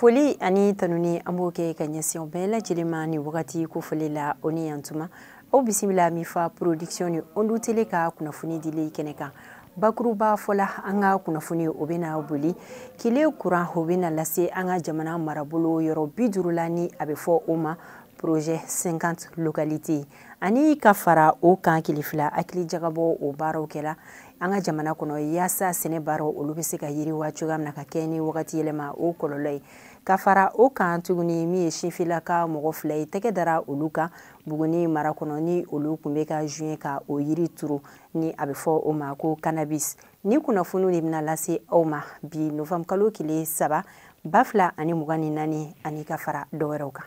Foli ani tanuni amoke kanyession bela jilimani wakati ku foli la oni yantuma o bisimila mi fa production ni ondu teleka kunafuni dili keneka bakruba fola anga kunafuni obena buli kile courant hobena lase anga jamana marabolo yoro bidurulani abefo oma projet 50 localités ani kafara o kan kilifla akili jagabo o baro kela anga jamana kono yasa sene baro olubese ka yiri wachuga na ka keni wakati yelema o kololoi kafara o kan tuguni mi shifila ka mogo flay teke dara oluka buguni mara kono ni olu kumbe ka juin ka o yiri turu ni abefo o ma ko cannabis ni kuna funu ni bina lase o ma bi novembre kalo kile saba bafla ani mugani nani ani kafara doweroka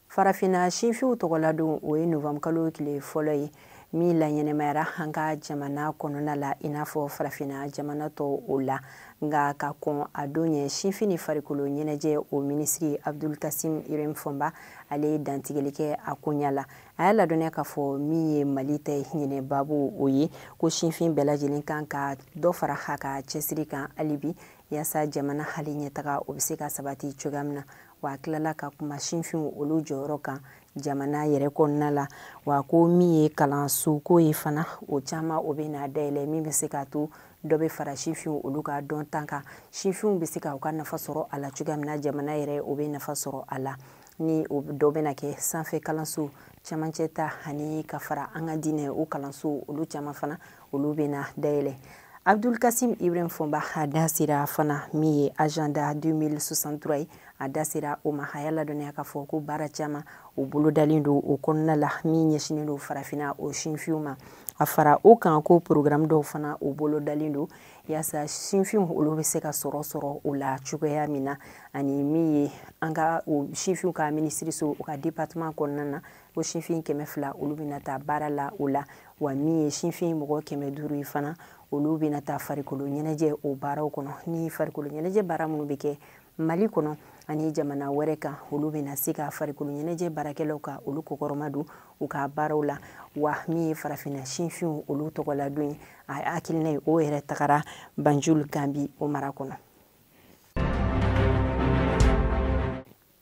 farafina shifiu togoladu o novembre kalo kile foloi mi la nyenemera hanga jamana konona la inafo farafina jamana to ola nga ka kon adonye shifini farikolo nyeneje o ministri Abdul Kasim Irem Fomba ale dantigelike akunyala ayala donya ka fo mi malite nyene babu oyi ko shifin belajilin kan ka do fara haka chesiri kan alibi yasa jamana halinye taga obiseka sabati chugamna wa kilala ka kuma shifin olu joroka jamana yere konnala wa ko mi kalan su ko ifana o chama obena dele mi beseka tu dobe fara shifin olu ka don tanka shifin beseka o kana fasoro ala chugamna jamana yere obena fasoro ala ni dobe na ke sanfe kalansu chamancheta hani kafara anga dine o kalansu olu chama fana olu bena dele Abdul Kasim Ibrahim Fomba adasira fana mi agenda 2063 adasira o mahayala donia ka foko bara chama o bolo dalindo o konna la mi nyeshinindo farafina o shinfiuma afara o kan ko programme do fana o bolo dalindo yasa shinfium o lobe se ka soro o la chugoya mina ani mi anga o shinfium ka ministry so o ka département konna o shinfium kemefla o lubina ta bara la o la wa mi shinfium mo kemeduru fana olu bina ta farikolo nyeneje o baraw kono ni farikolo nyeneje baramu beke mali kono ani jamana wereka olu bina sika farikolo nyeneje barakelo ka olu kokoromadu u ka baraw la wa mi farafina shinfiu olu togola duin akilne o ere takara Banjul Gambi o marakono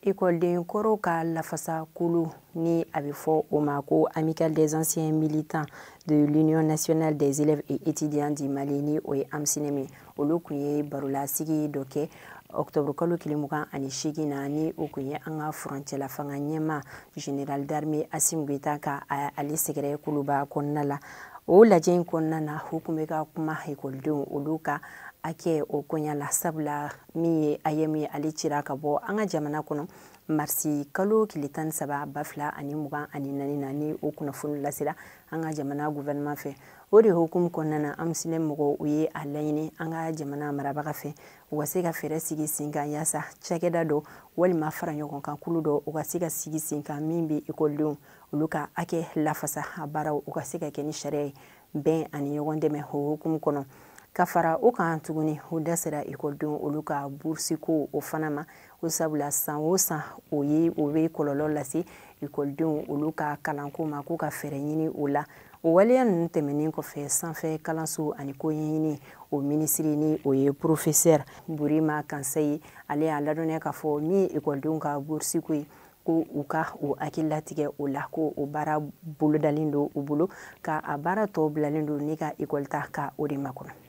École de Nkoro ka lafasa kulu ni abifo omako Amicale des anciens militants de l'Union nationale des élèves et étudiants du Mali ni oye amsinemi olukuye barula sigi doke octobre kalo kilimukan ani shigi na ni okuye anga frontière fanga nyema général d'armée Assimi Goïta ka ali segere kuluba konnala o lajen konnana hukume ka kuma école de oluka ake o konya la sabla mi ayemi ali chira ka bo anga jamana kono marsi kalo kilitan saba bafla ani mugan ani nani nani o kuna funu lasira anga jamana gouvernement fe o de hukum konnana amsine mugo uye alayni anga jamana marabaga fe wase ka fere sigi singa yasa chakeda do wali ma fara nyokon kan kuludo o ka siga sigi singa mimbi ikoldu uluka ake lafasa habara o ka siga keni shari'a ben ani yogonde me hukum kono kafara o kan tuguni o dasira ikoldun oluka bursiko o fanama o sabula san o san o ye o be kololo lase ikoldun oluka kalanko ma ko ka fere ɲini o la o waleya ninnu tɛmɛnen kɔfɛ sanfɛ kalanso ani ko ɲɛɲini o ministre ni o ye professeur Burima Kansayi ale y'a ladɔnniya k'a fɔ min ye ikoldun ka bursiko ye ko u ka o akilatigɛ o la ko o baara bolodalen do u bolo ka a baara tɔ bilalen do ni ka école ta ka o de makɔnɔ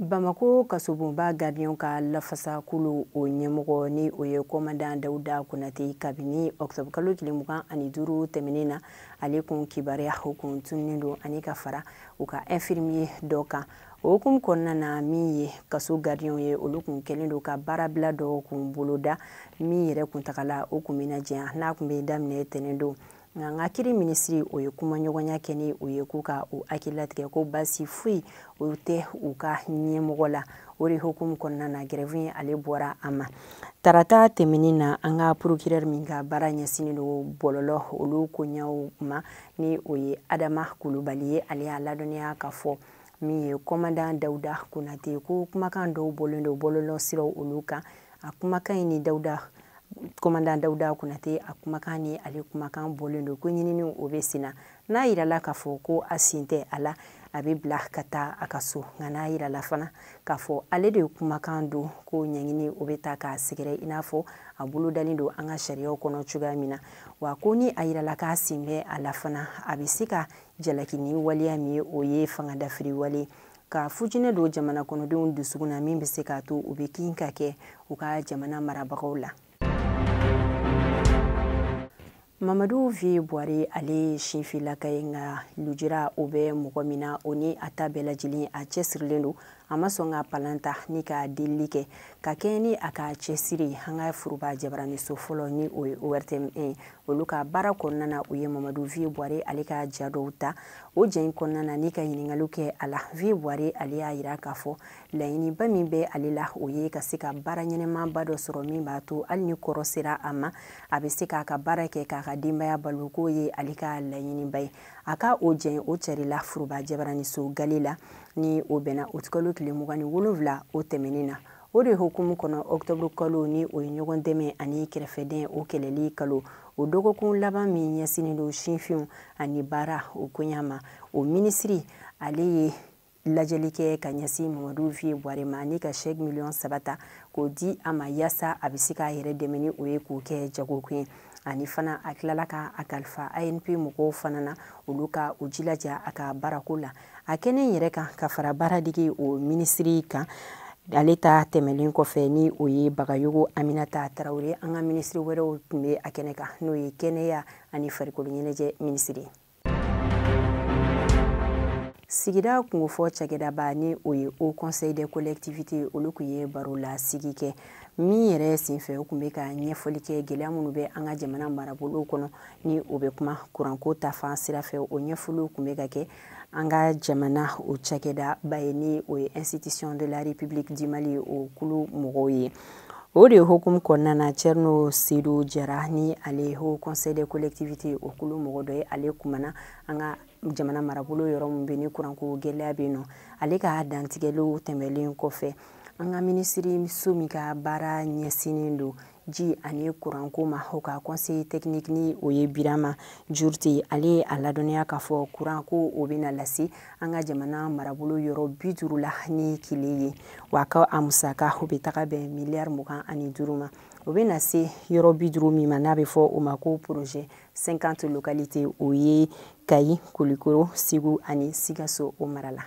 Bamako kasobonba gardien ka lafasa kulu o ɲɛmɔgɔ ni o ye commandant Dawuda Konate kabini octobre kalo kilimukan ani duuru tɛmɛnen na ale kun kibariya hukun tunnen do ani ka fara u ka infirmier dɔ kan o hukum kɔnɔna na min ye kaso gardien ye olu kun kɛlen do ka baarabila dɔ kun boloda min yɛrɛ kun tagala o kun bɛna jɛya n'a kun bɛ daminɛ tɛnɛn do nga kiri ministri o ye kuma ɲɔgɔnya kɛ ni o ye k'u ka o akilatigɛ ko basi foyi o tɛ u ka ɲɛmɔgɔ la o de hukumu kɔnɔna na grève ale bɔra a ma tarata tɛmɛnen na an ka procureur min ka baara ɲɛsinnen do bɔlɔlɔ olu koɲaw ma ni o ye Adama Kulubali ye ale y'a ladɔnniya k'a fɔ min ye commandant Dawuda Konate ko kumakan dɔw bɔlen do bɔlɔlɔ siraw olu kan a kumakan ni commandant Dawuda Konate a kumakan ni ale kumakan bɔlen do ko ɲinini o bɛ senna n'a yirala k'a fɔ ko a sen tɛ a la a bɛ bila ka taa a ka so nka n'a yirala fana k'a fɔ ale de kumakan don ko ɲɛɲini o bɛ taa k'a sɛgɛrɛ i n'a fɔ a bolo dalen don an ka sariyaw kɔnɔ cogoya min na wa ko ni a yirala k'a sen bɛ a la fana a bɛ se ka jalaki ni waleya min ye o ye fanga dafiri wale ka fujinɛ don jamana kɔnɔdenw dusukun na min bɛ se k'a to u bɛ kin ka kɛ u ka jamana marabagaw la. Mamadu V Buhari ale sinfilaka ye nka lujura o bɛ mɔgɔ min na o ni a ta bɛɛ lajɛlen a cɛsirilen don a ma sɔn ka palanta ni ka delili kɛ ka kɛ ni a ka cɛsiri an ka furuba jabaraniso fɔlɔ ni o ye ORTM olu ka baara kɔnɔna na u ye Mamadu V Buhari ale ka ja dɔw ta o ja in kɔnɔna na ni ka ɲininkaliw kɛ a la V Buhari ale y'a jira k'a fɔ laɲiniba min bɛ ale la o ye ka se ka baara ɲɛnɛmanba dɔ sɔrɔ min b'a to hali ni kɔrɔ sera a ma a bɛ se k'a ka baara kɛ k'a ka denbaya balo k'o ye ale ka laɲiniba ye a ka o jɛn o cɛrila furuba jabaraniso gale la ni o bɛnna o kalo tile 27 o tɛmɛnen na o de hukumu kɔnɔ octobre kalo ni o ye ɲɔgɔn dɛmɛ ani kɛrɛfɛden o kɛlɛli kalo o dɔgɔkun laban min ɲɛsinnen don sinfinw ani baara o koɲa ma o minisiri ale ye lajɛli kɛ ka ɲɛsin Mamadu V Buhari ma ni ka chèque $3 ta k'o di a ma yaasa a bɛ se k'a yɛrɛ dɛmɛ ni o ye k'o kɛ jagokun ye ani fana a tilala ka a kalifa ANP mɔgɔw fana na olu ka o jilaja a ka baarako la a kɛnɛ yɛrɛ kan ka fara baaradege o minisiri kan ale ta tɛmɛlen kɔfɛ ni o ye Bagayogo Aminata Tarawele an ka minisiri wɛrɛw tun bɛ a kɛnɛ kan n'o ye kɛnɛya ani farikolo ɲɛnajɛ minisiri. Sigida kungofɔ cakɛdaba ni o ye Haut Conseil des collectivités olu kun ye baro la sigi kɛ min yɛrɛ senfɛ o kun bɛ ka ɲɛfɔli kɛ gɛlɛya minnu bɛ an ka jamana marabolo kɔnɔ ni o bɛ kuma kuranko ta fan sira fɛ o ɲɛfɔliw kun bɛ ka kɛ an ka jamana o cakɛdaba ye ni o ye Institution de la République du Mali o kulu mɔgɔw ye o de hukumu kɔnɔna na Thierno Seydou Diarra ni ale Haut Conseil des collectivités o kulu mɔgɔ dɔ ye ale kumana an ka jamana marabolo yɔrɔ min bɛ ni kuranko gɛlɛya bɛ yen nɔ ale ka dantigɛliw tɛmɛlen kɔfɛ an ka minisiri so min ka baara ɲɛsinnen don ji ani kuranko ma o ka conseil technique ni o ye Birama Jurute ale ye a ladɔnniya k'a fɔ kuranko o bɛna lase an ka jamana marabolo yɔrɔ 50 la ni kile ye wa ka a musaka o bɛ taga bɛn miliyari 25 ma o bɛna se yɔrɔ 50 min ma n'a bɛ fɔ o ma ko projet 50 localités o ye Kayi, Kulikoro, Segu ani Sikaso o mara la.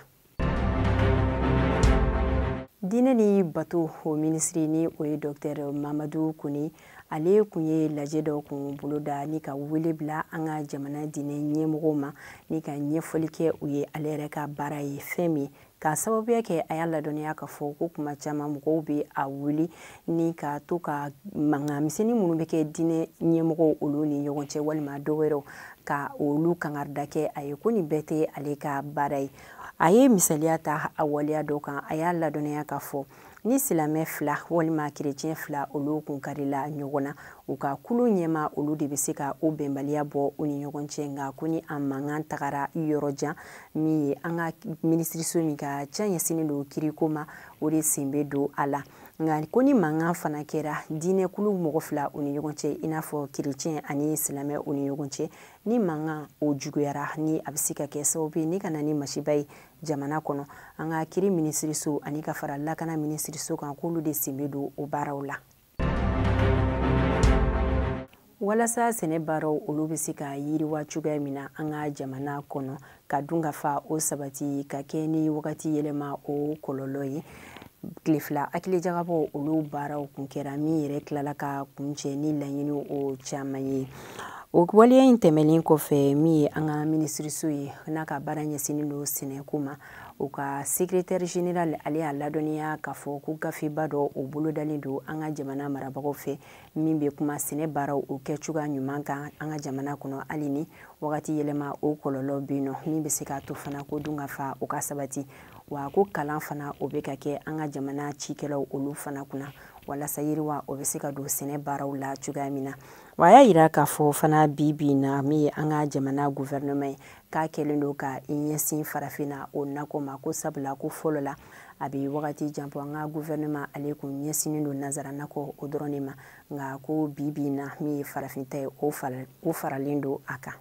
Diinɛ ni bato o minisiri ni o ye Dr Mamadou Kone ale kun ye lajɛ dɔ kun boloda ni ka wele bila an ka jamana diinɛ ɲɛmɔgɔw ma ni ka ɲɛfɔli kɛ u ye ale yɛrɛ ka baara ye fɛn min ka sababuya kɛ a y'a ladɔnniya k'a fɔ ko kuma caman mɔgɔw bɛ a wuli ni ka to ka mankan misɛnnin minnu bɛ kɛ diinɛ ɲɛmɔgɔw olu ni ɲɔgɔn cɛ walima dɔ wɛrɛw ka olu kangarida kɛ a ye ko nin bɛɛ tɛ ale ka baara ye a ye misaliya ta a waleya dɔ kan a y'a ladɔnniya k'a fɔ ni silamɛ 2 walima kerecɛn 2 olu kun karila ɲɔgɔn na u ka kulu ɲɛma olu de bɛ se ka o bɛnbaliya bɔ u ni ɲɔgɔn cɛ nka ko ni a mankan tagara yɔrɔ jan min ye an ka minisiriso min ka ca ɲɛsinnen don kiriko ma o de sen bɛ don a la nka ko ni mankan fana kɛra diinɛ kulu mɔgɔ 2 u ni ɲɔgɔn cɛ i n'a fɔ kerecɛn ani silamɛ u ni ɲɔgɔn cɛ ni mankan o juguyara ni a bɛ se ka kɛ sababu ye ni ka na ni masiba ye jamana kɔnɔ an ka kiri minisiriso ani ka fara lakana minisiriso kan k'olu de sen bɛ don o baaraw la. Walasa sɛnɛ baaraw olu bɛ se ka yiriwa cogoya min na an ka jamana kɔnɔ ka dun ka fa o sabati ka kɛ ni wagati yɛlɛma o kɔlɔlɔ ye tile 2 hakilijakabɔ olu baaraw kun kɛra min yɛrɛ tilala ka kuncɛ ni laɲini o caman ye o waleya in tɛmɛlen kɔfɛ min ye an ka minisiriso ye n'a ka baara ɲɛsinnen don sɛnɛko ma o ka secrétaire général ale y'a ladɔnniya k'a fɔ ko gafeba dɔ o bolodalen don an ka jamana marabagaw fɛ min bɛ kuma sɛnɛ baaraw o kɛ cogoya ɲuman kan an ka jamana kɔnɔ hali ni wagati yɛlɛma o kɔlɔlɔ bɛ yen nɔ min bɛ se k'a to fana ko dun ka fa o ka sabati wa ko kalan fana o bɛ ka kɛ an ka jamana cikɛlaw olu fana kunna walasa yiriwa o bɛ se ka don sɛnɛ baaraw la cogoya min na wa a y'a jira k'a fɔ fana bi na min ye an ka jamana gouvernement ye k'a kɛlen don ka i ɲɛsin farafinna o nakɔ ma ko sabula ko fɔlɔ la a bɛ wagati jan bɔ an ka gouvernement ale kun ɲɛsinnen don nazara nakɔ o dɔrɔn de ma nka ko bi na min ye farafinta ye o faralen don a kan.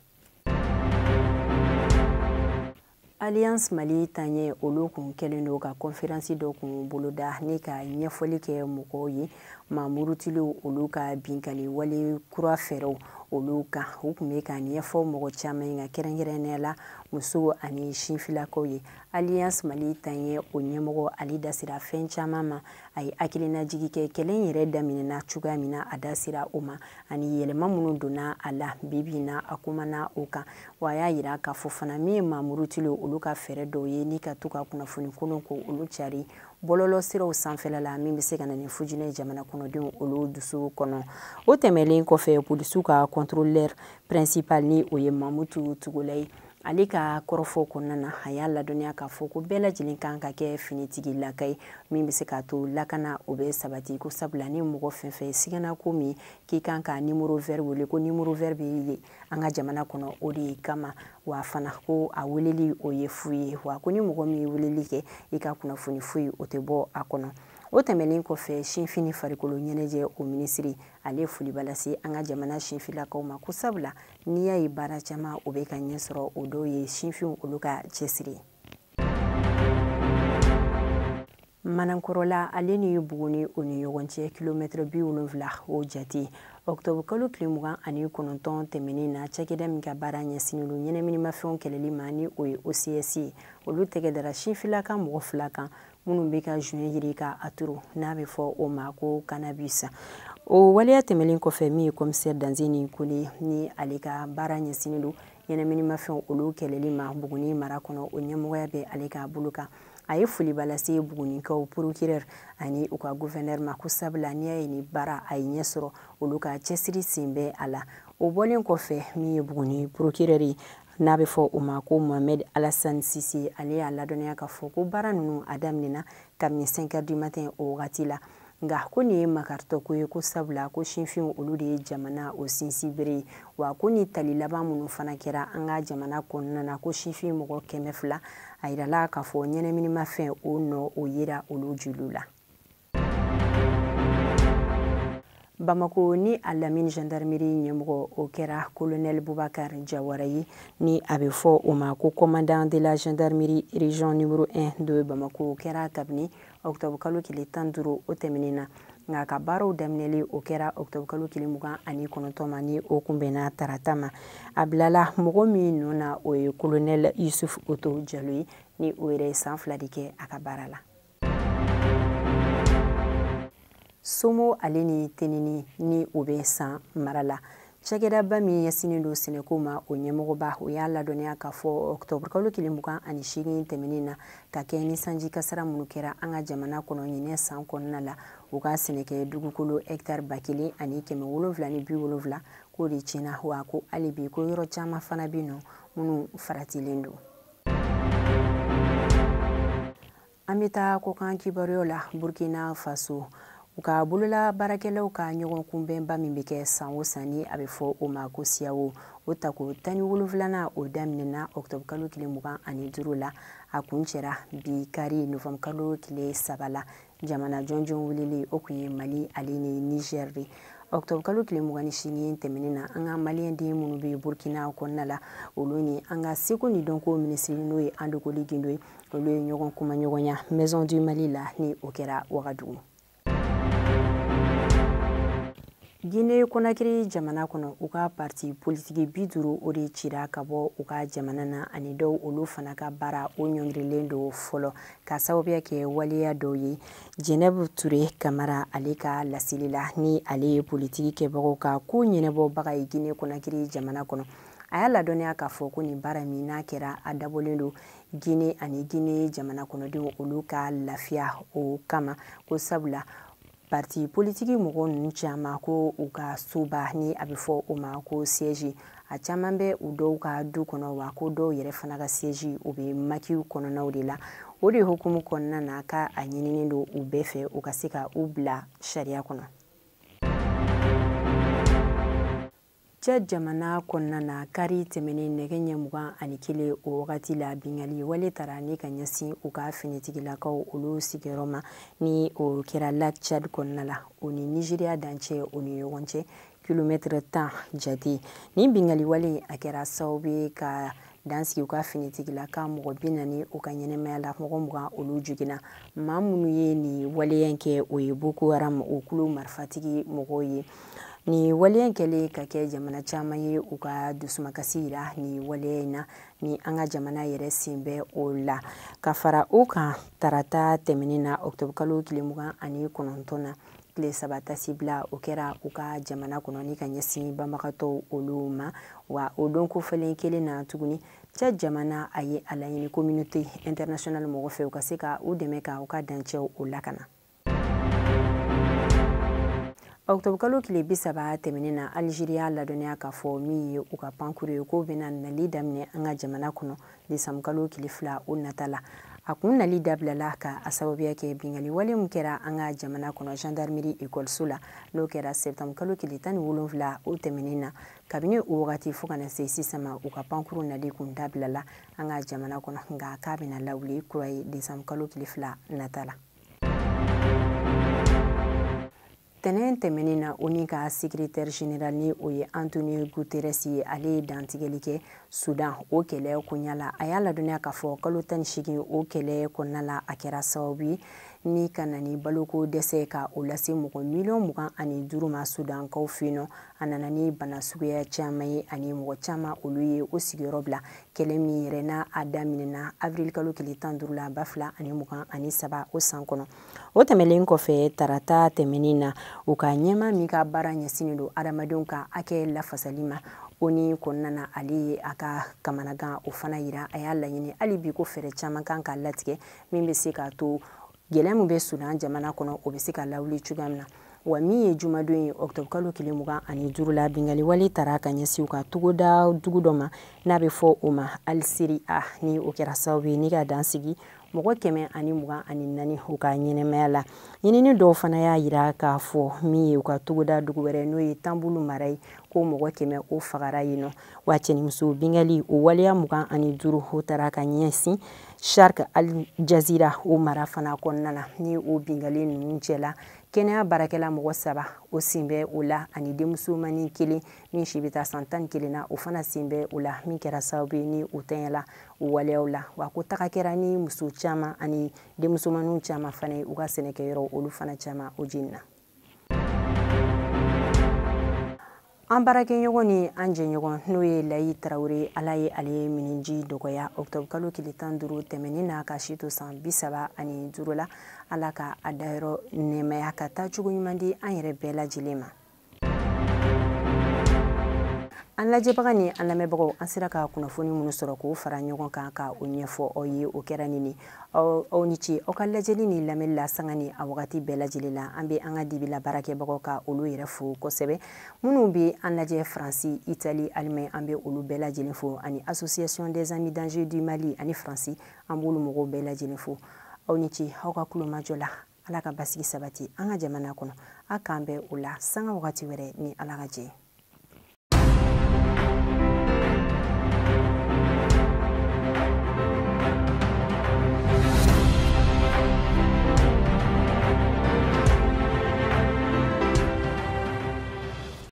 Alliance Mali tanye olu kun kelen do ka conférence do kun boloda ni ka ɲɛfɔli kɛ mɔgɔw ye mamurutilu olu ka binkali wale kura fɛrɛw olu kan u kun bɛ ka ɲɛfɔ mɔgɔ caman ka kɛrɛnkɛrɛnnenya la muso ani sinfilakaw ye. Alliance Mali tanye o ɲɛmɔgɔ Ali dasira fɛn caman ma a ye hakilinajigi kɛ kɛlɛ yɛrɛ daminɛna cogoya min na a dasira o ma ani yɛlɛma minnu donna a la bibi na a kumana o kan wa a y'a yira k'a fɔ fana min ye mamurutilu olu ka fɛrɛ dɔw ye ni ka to ka kunnafoni kolon ko olu cari bɔlɔlɔ siraw sanfɛla la min bɛ se ka na ni fujinɛ jamana kɔnɔdenw olu dusu kɔnɔ. O tɛmɛlen kɔfɛ polisiw ka contrôleur principal ni o ye Mamutu Tugola ye ale ka kɔrɔfɔ kɔnɔna na a y'a ladɔnniya k'a fɔ ko bɛɛ lajɛlen kan ka kɛ finitigi laka ye min bɛ se k'a to lakana o bɛ sabati ko sabula ni mɔgɔ fɛn fɛn sigana ko min k'i kan ka numéro vert wele ko numéro vert bɛ ye an ka jamana kɔnɔ o de kama wa fana ko a weleli o ye fu ye wa ko ni mɔgɔ min ye weleli kɛ i ka kunnafoni foyi o tɛ bɔ a kɔnɔ. O tɛmɛnen kɔfɛ sinfini farikolo ɲɛnajɛ o minisiri ale foliba lase an ka jamana sinfilakaw ma ko sabula n'i y'a ye baara caman o bɛ ka ɲɛ sɔrɔ o dɔw ye sinfinw olu ka cɛsiri. Manankɔrɔla ale ni Buguni o ni ɲɔgɔn cɛ kilomètre 70 o jate octobre kalo tile 29 tɛmɛnen na cakɛda min ka baara ɲɛsinnen don ɲɛnaminimafɛnw kɛlɛli ma ni o ye OCS ye olu tɛgɛ dara sinfilaka mɔgɔ 2 kan minnu bɛ ka juin yiri ka aturu n'a bɛ fɔ o ma ko cannabis. O waleya tɛmɛlen kɔfɛ min ye commissaire Danzini Kone ni ale ka baara ɲɛsinnen don ɲɛnaminimafɛnw olu kɛlɛli ma Buguni mara kɔnɔ o ɲɛmɔgɔya bɛ ale ka bolo kan. A ye foliba lase Bugunikaw procureur ani u ka gouverneur ma ko sabula n'i y'a ye ni baara a ye ɲɛ sɔrɔ olu ka cɛsiri sen bɛ a la. O bɔlen kɔfɛ min ye Buguni procureur ye n'a bɛ fɔ o ma ko Mohamed Alassane Sise ale y'a ladɔnniya k'a fɔ ko baara ninnu a daminɛna kabini 5 heures du matin o wagati la nka ko nin ye makaritɔ ko ye ko sabula ko sinfinw olu de ye jamana o sinsin bere ye wa ko ni tali laban minnu fana kɛra an ka jamana kɔnɔna na ko sinfin mɔgɔ 200 a yirala k'a fɔ ɲɛnaminimafɛn o nɔ o yera olu joliw la. Bamako ni a Lamini gendarmerie ɲɛmɔgɔ o kɛra colonel Boubacar Jawara ye ni a bɛ fɔ o ma ko commandant de la gendarmerie région numéro 1 de Bamako o kɛra kabini octobre kalo tile 15 o tɛmɛnen na nka ka baaraw daminɛli o kɛra octobre kalo tile 29 ma ni o kunbɛnna tarata ma a bilala mɔgɔ min nɔ na o ye colonel Yusuf Oto Jalo ye ni o yɛrɛ san 2 de kɛ a ka baara la. Somo ale ni Tenini ni o bɛ san mara la cakɛdaba min ɲɛsinnen don sɛnɛko ma o ɲɛmɔgɔba o y'a ladɔnniya k'a fɔ octobre kalo tile 28 tɛmɛnen na ka kɛ ni sanji kasara minnu kɛra an ka jamana kɔnɔ ɲinɛ san kɔnɔna la u ka sɛnɛkɛ dugukolo hectare 1,000 ani 770 k'o de tiɲɛna wa ko hali bi ko yɔrɔ caman fana bɛ nɔ minnu faratilen don. An bɛ taa kɔkan kibaruyaw la Burkina Faso u ka bolola baarakɛlaw ka ɲɔgɔn kunbɛnba min bɛ kɛ san o san ni a bɛ fɔ o ma ko siyawo o tako 17nan o daminɛna octobre kalo tile 25 la a kun cɛra bi kari novembre kalo tile 3 la jamana jɔnjɔn weleli o kun ye Mali ale ni Niger de octobre kalo tile 28 tɛmɛnen na an ka maliyɛn den minnu bɛ Burkina kɔnɔna la olu ni an ka seko ni dɔnko minisiri n'o ye Andokoli Gindo ye olu ye ɲɔgɔn kuma ɲɔgɔnya Maison du Mali la ni o kɛra Ouagadougou. Guinée Conakry jamana kɔnɔ u ka parti politique 50 o de cira ka bɔ u ka jamana na ani dɔw olu fana ka baara o ɲɔngirilen do fɔlɔ ka sababuya kɛ waleya dɔw ye Jɛnɛbu Ture Kamara ale ka laseli la ni ale ye politique kɛbagaw ka ko ɲɛnɛbɔbaga ye Guinée Conakry jamana kɔnɔ a y'a ladɔnniya k'a fɔ ko nin baara min n'a kɛra a dabɔlen do Guinée ani Guinée jamana kɔnɔdenw olu ka lafiya o kama ko sabula parti politique mɔgɔ ninnu caman ko u ka soba ni a bɛ fɔ o ma ko siège a caman bɛ u dɔw ka du kɔnɔ wa ko dɔw yɛrɛ fana ka siège u bɛ makiw kɔnɔnaw de la o de hukumu kɔnɔna na ka a ɲininen don u bɛɛ fɛ u ka se ka u bila sariya kɔnɔ. Tchad jamana kɔnɔna na kari tɛmɛnen nɛgɛ ɲɛ 21 o wagati la bingali wale taara ni ka ɲɛsin u ka finitigilakaw olu sigiyɔrɔma ni o kɛra lac Tchad kɔnɔna la o ni Nigeria dancɛ o ni ɲɔgɔn cɛ kilomètre 10 jate ni bingali wale a kɛra sababu ka dansigi u ka finitigi la ka mɔgɔ 40 u ka ɲɛnɛmaya la mɔgɔ 20 olu jugina maa minnu ye ni waleya kɛ o ye Boko Haram o kulo marifatigi mɔgɔw ye ni waleya kɛlen ka kɛ jamana caman ye u ka dusumakasi yira ni waleya in na ni an ka jamana yɛrɛ sen bɛ o la ka fara o kan tarata tɛmɛnen na octobre kalo 29 na tile 3 tasi bila o kɛra u ka jamana kɔnɔ ni ka ɲɛsin banbagatɔw olu ma wa o don kofɔlen kelen na tuguni cɛ jamana a ye a laɲini communauté internationale mɔgɔ fɛ u ka se ka u dɛmɛ ka u ka dancɛw o lakana. Octobre kalo tile 30 tɛmɛnen na Algérie ladɔnniya k'a fɔ min ye u ka pankuru ye k'o bɛna nali daminɛ an ka jamana kɔnɔ décembre kalo tile 2 o nata la. A kun nali dabilala ka a sababuya kɛ bingali wale mun kɛra an ka jamana kɔnɔ gendarmerie écoleso la n'o kɛra septembre kalo tile 17 o tɛmɛnen na kabini o wagati fo kana se sisan ma u ka pankuru nali kun dabilala an ka jamana kɔnɔ nka k'a bɛna lawuli kura ye décembre kalo tile 2 nata la. Tɛnɛn tɛmɛnen na ONU ka secrétaire général ni o ye Antonio Guterres ye ale ye dantigɛli kɛ Sudan o kɛlɛ koɲa la a y'a ladɔnniya k'a fɔ kalo 18 o kɛlɛ kɔnɔna la a kɛra sababu ye ni ka na ni baloko dɛsɛ ka o lase mɔgɔ miliyɔn 25 ma Sudankaw fɛ yen nɔ a nana ni bana suguya caman ye ani mɔgɔ caman olu ye o sigiyɔrɔ bila kɛlɛ min yɛrɛ n'a a daminɛna avril kalo tile 15 la 2023 o san kɔnɔ o tɛmɛlen kɔfɛ tarata tɛmɛnen na u ka ɲɛma min ka baara ɲɛsinnen don adamadenw ka hakɛ lafasali ma ONU kɔnɔna na ale ye a ka kamanagan o fana yira a y'a laɲini hali bi ko fɛɛrɛ caman kan ka latigɛ min bɛ se k'a to gɛlɛya min bɛ Sudan jamana kɔnɔ o bɛ se ka lawuli cogoya min na wa min ye jumadon ye octobre kalo 25 la bingali wale tara ka ɲɛsin u ka togoda dugu dɔ ma n'a bɛ fɔ o ma Alisiri ni o kɛra sababu ye ni ka dansigi mɔgɔ 124 u ka ɲɛnɛmaya la ɲinini dɔw fana y'a yira k'a fɔ min ye u ka togoda dugu wɛrɛ n'o ye Tanbulu mara ye ko mɔgɔ 100 o fagara yen nɔ wa cɛnimuso bingali o waleya 25 o tara ka ɲɛsin Sharq Al Jazeera o mara fana kɔnɔna na ni o bingali ninnu cɛla kɛnɛya baarakɛla mɔgɔ 3 o sen bɛ o la ani denmusomani 1 min si bɛ taa san 11 na o fana sen bɛ o la min kɛra sababu ye ni o tɛɲɛla o waleyaw la wa ko taga kɛra ni muso caman ani denmusomaniw caman fana u ka sɛnɛkɛyɔrɔ olu fana caman o jenina. An baarakɛɲɔgɔn ni an jɛɲɔgɔn n'o ye Layi Tarawele ala ye ale miniji dɔgɔya octobre kalo tile 15 tɛmɛnen na ka si to san 35 la ala ka a dayɔrɔ nɛɛmaya ka taa cogo ɲuman di an yɛrɛ bɛɛ lajɛlen ma. An lajɛbaga ni an lamɛnbagaw an sera ka kunnafoni minnu sɔrɔ k'o fara ɲɔgɔn kan ka o ɲɛfɔ aw ye o kɛra nin aw ni ce aw ka lajɛli ni lamɛnli la sanga ni a wagati bɛɛ lajɛlen la an bɛ an ka dibila baarakɛbagaw ka olu yɛrɛ fo kosɛbɛ minnu bɛ an lajɛ Faransi Itali Allemagne an bɛ olu bɛɛ lajɛlen fo ani association des amis d'Angers du Mali ani Faransi an b'olu mɔgɔw bɛɛ lajɛlen fo aw ni ce aw ka kulomajɔ la ala ka basigi sabati an ka jamana kɔnɔ a k'an bɛn o la sanga wagati wɛrɛ ni ala ka jɛ.